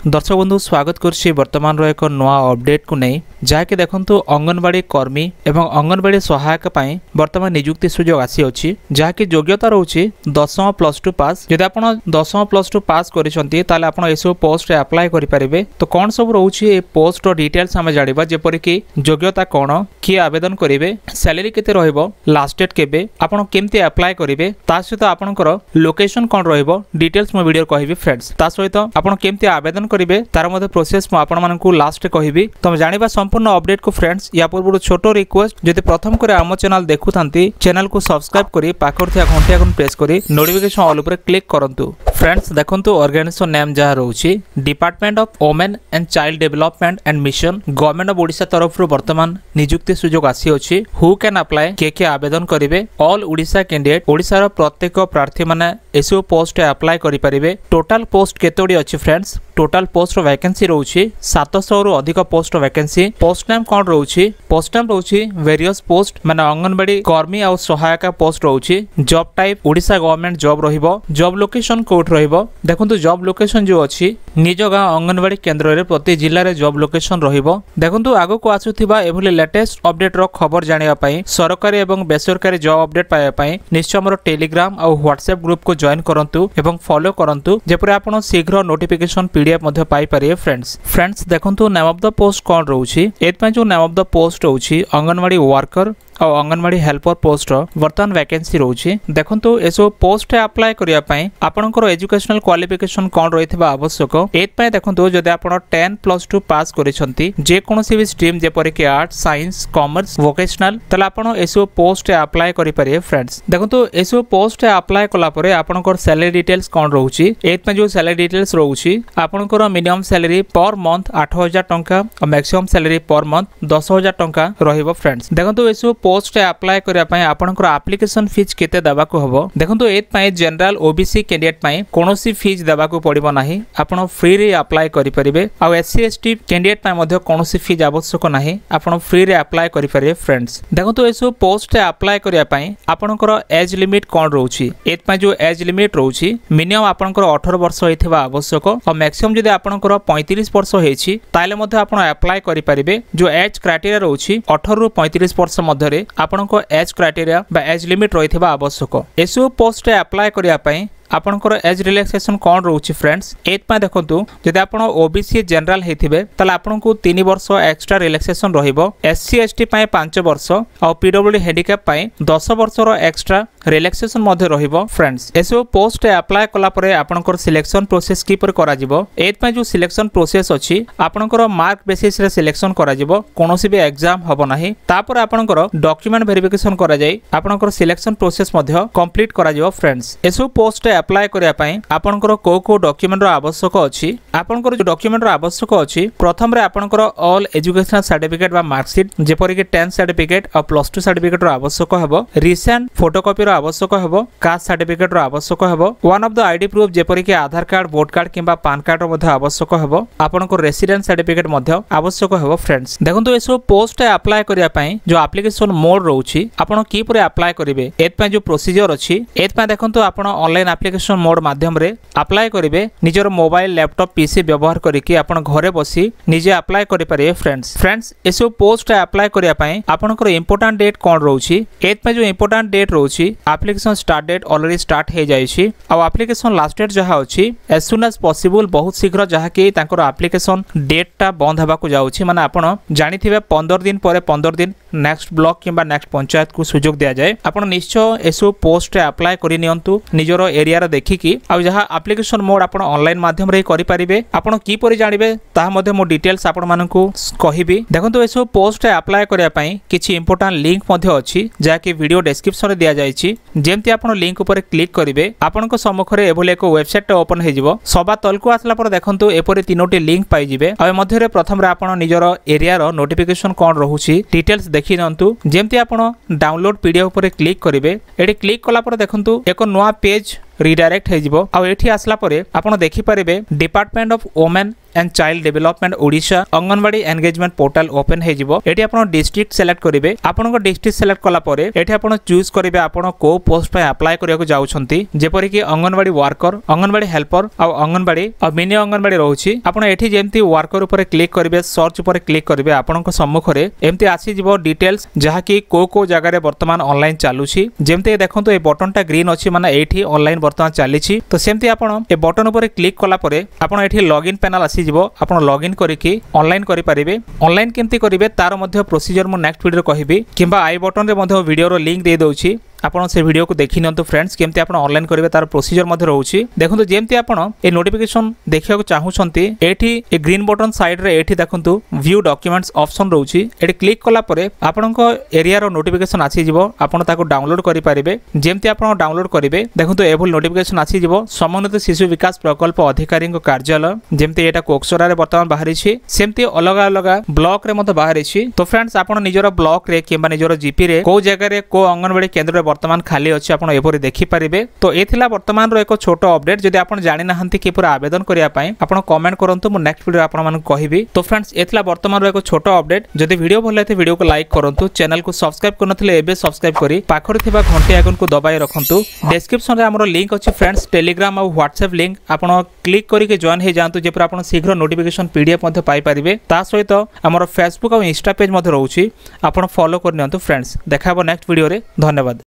दर्शक बंधु स्वागत करुच्ची वर्तमान एक नवा अपडेट को नहीं जहाँकि देखंतु अंगनवाड़ी कर्मी एवं अंगनवाड़ी सहायक पाई वर्तमान नियुक्ति सुजोग आसी अछि जहाँकि योग्यता रहउछि 10वीं प्लस 2 पास। यदि आपण 10वीं प्लस 2 पास करिसंती ताले आपण एसो पोस्ट रे अप्लाई करि परिबे। तो कोन सब रहउछि ए पोस्ट रो डिटेल्स हम जानिबा जेपरि कि योग्यता कोन कि आवेदन करिवे, सैलरी केते रहइबो, लास्ट डेट केबे, आपण केमते अप्लाई करिवे, ता सहित आपणकर लोकेशन कोन रहइबो डिटेल्स मो वीडियो कहबी फ्रेंड्स। ता सहित आपण केमते आवेदन करिवे तार मध्ये प्रोसेस मो आपण मानकू लास्ट कहबी। तो जानिबा संपूर्ण अपडेट को फ्रेंड्स। या पूर्व छोटो रिक्वेस्ट जदि प्रथम करे आम चैनल देखुथांती चैनल को सब्सक्राइब करी पाखर थिया घंटी आइकन प्रेस करी नोटिफिकेशन ऑल ऊपर क्लिक करंतु। फ्रेंड्स देखंतु ऑर्गेनाइजेशन नेम जहा रहउछि department of women and child development and mission government of Odisha तरफ रु वर्तमान नियुक्ति सुजोग आसी अछि। हु कैन अप्लाई के आवेदन करिवे ऑल ओडिशा कैंडिडेट ओडिशा रो प्रत्येक प्रार्थी माने एसओ पोस्ट अप्लाई करि परिबे। टोटल पोस्ट केतोडी अछि फ्रेंड्स? टोटल पोस्ट वैकेंसी रहउछि 700 रु अधिक पोस्ट वैकेंसी। पोस्ट नेम कोन रहउछि? पोस्ट नेम रहउछि वेरियस पोस्ट माने अंगनवाड़ी कर्मी आ सहायक पोस्ट रहउछि। Job type Odisha government job रहिबो। जॉब लोकेशन कोट रहिबो। देखंतु जॉब लोकेशन जो अछि निज गां अंगनवाड़ी केंद्र रे प्रति जिल्ला रे जॉब लोकेशन रहिबो। देखंतु आगो को आसुथिबा एभली लेटेस्ट अपडेट रो खबर जानिबा पई सरकारी एवं बेसरकारी जॉब अपडेट पाइबा पई निश्चय हमर टेलीग्राम आ व्हाट्सएप ग्रुप को जॉइन करंतु एवं फॉलो करंतु जेपरि आपण शीघ्र नोटिफिकेशन पीडीएफ मध्ये पाई परिए फ्रेंड्स। देखंतु नेम ऑफ द पोस्ट कोन रहउछि एत पय जो नेम ऑफ द पोस्ट रहउछि अंगनवाड़ी वर्कर और अंगनवाड़ी हेल्पर पोस्ट वर्तमान वैकेंसी रहउछि। देखंतु एसो पोस्ट अप्लाई करिया पई आपनकर एजुकेशनल क्वालिफिकेशन कोन रहितबा आवश्यक। एत पय देखंतु जदि आपण 10 प्लस 2 पास करिसंती जे कोनोसी भी स्ट्रीम जेपरि कि आर्ट साइंस कॉमर्स वोकेशनल तला आपण एसो पोस्ट अप्लाई करि परिए फ्रेंड्स। देखंतु एसो पोस्ट अप्लाई कला परे आपनकर सैलरी डिटेल्स कोन रहउछि। एत पय जो सैलरी डिटेल्स रहउछि आपनकर मिनिमम सैलरी पर मंथ 8000 टंका और मैक्सिमम सैलरी पर मंथ 10000 टंका रहिबो फ्रेंड्स। देखंतु एसो पोस्ट अप्लाई करिया पय आपनकर एप्लीकेशन फीस केते देबा को हबो। देखंतु एत पय जनरल ओबीसी कैंडिडेट पय कोनोसी फीस देबा को पड़िबो नाही। आपण फ्री रे अप्लाई करि परिबे। आ एससी एसटी कैंडिडेट पय मध्ये कोनोसी फीस आवश्यक नाही। आपण फ्री रे अप्लाई करि परिबे फ्रेंड्स। देखंतु एसो पोस्ट अप्लाई करिया पय आपनकर एज लिमिट कोन रहउछि। एत पय जो एज लिमिट रहउछि मिनिमम आपनकर 18 वर्ष होइथिबा आवश्यक और मैक्सिमम जदि आपनकर 35 वर्ष हेछि ताले मध्ये आपण अप्लाई करि परिबे। जो एज क्राइटेरिया रहउछि 18 रु 35 वर्ष मध्ये रे आपनको एज क्राइटेरिया बा एज लिमिट रहिथिबा आवश्यक। एसो पोस्ट अप्लाई करिया पय आपनकर एज रिलैक्सेशन कोन रहउछि फ्रेंड्स। एत पय देखंतु जदि आपण ओबीसी जनरल हेथिबे तले आपनको 3 वर्ष एक्स्ट्रा रिलैक्सेशन रहिबो। एससी एसटी पय 5 वर्ष और पीडब्ल्यूडी हैंडिकैप पय 10 वर्ष रो एक्स्ट्रा रिलैक्सेशन मध्ये रहिबो फ्रेंड्स। एसो पोस्ट अप्लाई कला परे आपनकर सिलेक्शन प्रोसेस की पर करा जिवो। एत पय जो सिलेक्शन प्रोसेस अछि आपनकर मार्क बेसिस रे सिलेक्शन करा जिवो। कोनोसी भी एग्जाम हबो नाही। तापर आपनकर डॉक्यूमेंट वेरिफिकेशन करा जाय आपनकर सिलेक्शन प्रोसेस मध्ये कंप्लीट करा जिवो फ्रेंड्स। एसो पोस्ट अप्लाई करिया पय आपनकर को डॉक्यूमेंट रो आवश्यक अछि। आपनकर जो डॉक्यूमेंट रो आवश्यक अछि प्रथम रे आपनकर ऑल एजुकेशनल सर्टिफिकेट बा मार्कशीट जेपरि कि 10th सर्टिफिकेट और प्लस 2 सर्टिफिकेट रो आवश्यक हबो। रिसेंट फोटोकॉपी रो आवश्यक हबो। कास्ट सर्टिफिकेट रो आवश्यक हबो। One of the ID proof जेपरि कि आधार कार्ड वोट कार्ड किबा पान कार्ड रो मध्ये आवश्यक हबो। आपनकर रेसिडेंस सर्टिफिकेट मध्ये आवश्यक हबो फ्रेंड्स। देखंतु एसो पोस्ट अप्लाई करिया पय जो एप्लीकेशन मोड रहउछि आपण की परे अप्लाई करिवे। एत पय जो प्रोसीजर अछि एत पय देखंतु आपण ऑनलाइन एप्लीकेशन मोड माध्यम रे अप्लाई करिवे। निजर मोबाइल लैपटॉप पीसी व्यवहार करिकि आपण घरे बसी निजे अप्लाई करि परिबे फ्रेंड्स। एसो पोस्ट अप्लाई करिया पय आपनकर इंपोर्टेंट डेट कोन रहउछि। एत पय जो इंपोर्टेंट डेट रहउछि application start date already start हे जायछि और एप्लीकेशन लास्ट डेट जहा अछि एज सुन एज पॉसिबल बहुत शीघ्र जहा कि तांकर एप्लीकेशन डेट टा बंद हबा को जाउछि। माने आपण जानिथिबे 15 दिन परे 15 दिन नेक्स्ट ब्लॉक किबा नेक्स्ट पंचायत को सुजोग दिया जाय। आपण निश्चय एसो पोस्ट अप्लाई करि नियंतु निजर एरिया रे देखिकि आ जहा एप्लीकेशन मोड आपण ऑनलाइन माध्यम रे करि परिबे। आपण की परि जानिबे ता मध्ये मो डिटेल्स आपण मानकू कहिबी। देखंतु एसो पोस्ट अप्लाई करिया पई किछि इंपोर्टेंट लिंक मध्ये अछि जा कि वीडियो डिस्क्रिप्शन रे दिया जायछि। जेमति आपण लिंक ऊपर क्लिक करिवे आपनको सम्मुखरे एभले एक वेबसाइट ओपन हे जिवो। सबा तलको आसला पर देखंतु एपरि तीनोटी लिंक पाई जिवे। आ मध्ये रे प्रथम रे आपण निजर एरिया रो नोटिफिकेशन कोन रहउछि डिटेल्स देखि नंतु। जेमति आपण डाउनलोड पीडीएफ ऊपर क्लिक करिवे। एडी क्लिक कला पर देखंतु एक नवा पेज रिडायरेक्ट हो आ एठी आसला परे आपण देखि परिबे department of women and child development Odisha anganwadi engagement portal open हो एठी आपण डिस्ट्रिक्ट सेलेक्ट करिवे आपण डिस्ट्रिक्ट सेलेक्ट कला परे एठी आपण चूज करिवे आपण को पोस्ट पे अप्लाई करिया को जाउछंती जेपरि कि अंगनवाड़ी वर्कर अंगनवाड़ी हेल्पर आ अंगनवाड़ी आ मिनी अंगनवाड़ी रहउछि आपण एठी जेमती वर्कर ऊपर क्लिक करिवे सर्च ऊपर क्लिक करिवे आपण सम्मुख रे एमती आसी जिवो डिटेल्स जहा कि को जगह रे वर्तमान ऑनलाइन चालुछि जेमती देखंतु ए बटनटा ग्रीन अछि माने एठी ऑनलाइन वर्तमान चालिछि तो सेमती आपण ए बटन ऊपर क्लिक कला परे आपण एठी लॉगिन पैनल आसी आपण लॉगिन करके ऑनलाइन करि परिबे ऑनलाइन केमती करिवे तार मध्य प्रोसीजर मु नेक्स्ट वीडियो कहबी किंबा आई बटन रे मध्य वीडियो रो लिंक दे दोछि आपण से वीडियो को देखि नंतु फ्रेंड्स केमती आपण ऑनलाइन करिवे तार प्रोसीजर मध्य रहउछि देखंतु जेमती आपण ए नोटिफिकेशन देखिया को चाहूछंती एठी ए ग्रीन बटन साइड रे एठी देखंतु व्यू डॉक्यूमेंट्स ऑप्शन रहउछि एठी क्लिक कला परे आपनको एरिया रो नोटिफिकेशन आसी जिवो आपण ताको डाउनलोड करि परिबे जेमती आपण डाउनलोड करिवे देखंतु एभल नोटिफिकेशन आसी जिवो समन्वित शिशु विकास प्रकल्प अधिकारी कार्यालय जेमती एटा कोक्सरा रे वर्तमान बाहरी छी सेमती अलग अलग ब्लॉक रे मते बाहरी छी तो फ्रेंड्स आपण निजरो ब्लॉक रे किबा निजरो जीपी रे को जगह रे को अंगनवाड़ी केंद्र रे वर्तमान खाली अछि आपण एपरि देखि परिबे तो एथिला वर्तमान रो एको छोटो अपडेट जदि आपण जानि नाहंती कि पूरा आवेदन करिया पई आपण कमेंट करंतु मु नेक्स्ट वीडियो आपण मानन कहबी तो फ्रेंड्स एथिला वर्तमान रो एको छोटो अपडेट जदि वीडियो भल लागे वीडियो को लाइक करंतु चैनल को सब्सक्राइब करनथिले एबे सब्सक्राइब करी पाखर थिबा घंटी आइकन को दबाई रखंतु डिस्क्रिप्शन रे हमरो लिंक अछि फ्रेंड्स टेलीग्राम और व्हाट्सएप लिंक आपण क्लिक करी के जॉइन हे जानतु जेपर आपण शीघ्र नोटिफिकेशन पीडीएफ मध्ये पाई परिबे ता सहित हमरो फेसबुक और इंस्टा पेज मध्ये रहउछि आपण फॉलो करनियंतु फ्रेंड्स देखाबो नेक्स्ट वीडियो रे धन्यवाद।